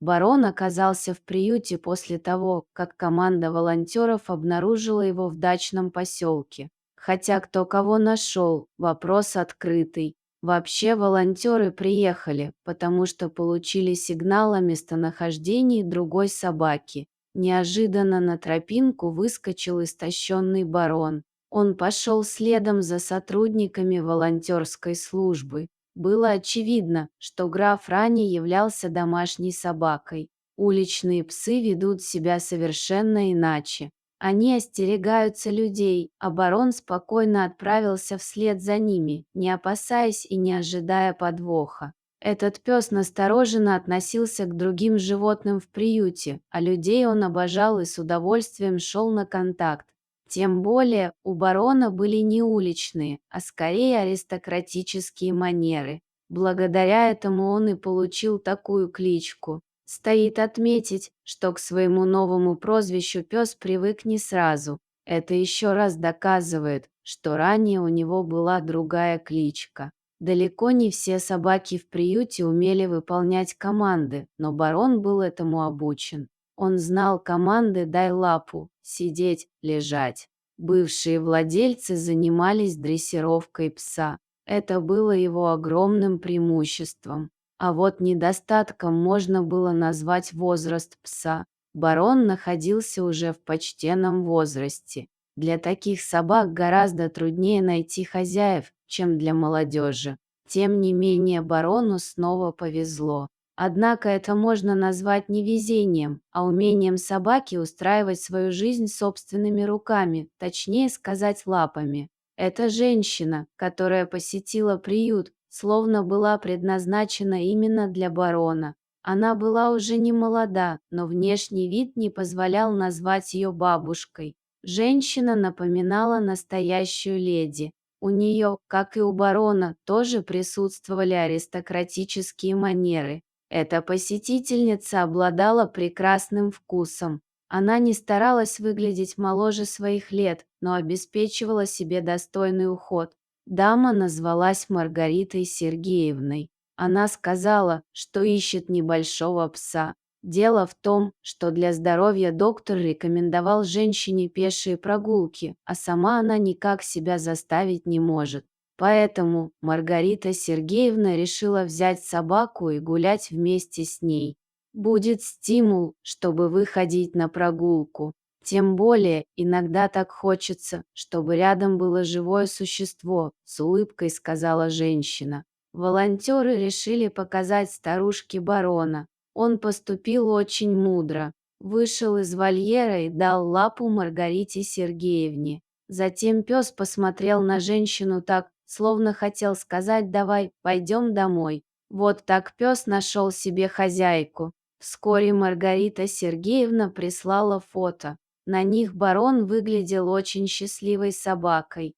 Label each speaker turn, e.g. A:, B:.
A: Барон оказался в приюте после того, как команда волонтеров обнаружила его в дачном поселке. Хотя кто кого нашел, вопрос открытый. Вообще волонтеры приехали, потому что получили сигнал о местонахождении другой собаки. Неожиданно на тропинку выскочил истощенный барон. Он пошел следом за сотрудниками волонтерской службы. Было очевидно, что граф ранее являлся домашней собакой. Уличные псы ведут себя совершенно иначе. Они остерегаются людей, а барон спокойно отправился вслед за ними, не опасаясь и не ожидая подвоха. Этот пес настороженно относился к другим животным в приюте, а людей он обожал и с удовольствием шел на контакт. Тем более у барона были не уличные, а скорее аристократические манеры. Благодаря этому он и получил такую кличку. Стоит отметить, что к своему новому прозвищу пес привык не сразу. Это еще раз доказывает, что ранее у него была другая кличка. Далеко не все собаки в приюте умели выполнять команды, но барон был этому обучен. Он знал команды «дай лапу», «сидеть», «лежать». Бывшие владельцы занимались дрессировкой пса. Это было его огромным преимуществом. А вот недостатком можно было назвать возраст пса. Барон находился уже в почтенном возрасте. Для таких собак гораздо труднее найти хозяев, чем для молодежи. Тем не менее барону снова повезло. Однако это можно назвать не везением, а умением собаки устраивать свою жизнь собственными руками, точнее сказать лапами. Эта женщина, которая посетила приют, словно была предназначена именно для барона. Она была уже не молода, но внешний вид не позволял назвать ее бабушкой. Женщина напоминала настоящую леди. У нее, как и у барона, тоже присутствовали аристократические манеры. Эта посетительница обладала прекрасным вкусом. Она не старалась выглядеть моложе своих лет, но обеспечивала себе достойный уход. Дама назвалась Маргаритой Сергеевной. Она сказала, что ищет небольшого пса. Дело в том, что для здоровья доктор рекомендовал женщине пешие прогулки, а сама она никак себя заставить не может. Поэтому Маргарита Сергеевна решила взять собаку и гулять вместе с ней. Будет стимул, чтобы выходить на прогулку. Тем более, иногда так хочется, чтобы рядом было живое существо, с улыбкой сказала женщина. Волонтеры решили показать старушке барона. Он поступил очень мудро. Вышел из вольера и дал лапу Маргарите Сергеевне. Затем пес посмотрел на женщину так, словно хотел сказать «давай, пойдем домой». Вот так пес нашел себе хозяйку. Вскоре Маргарита Сергеевна прислала фото. На них барон выглядел очень счастливой собакой.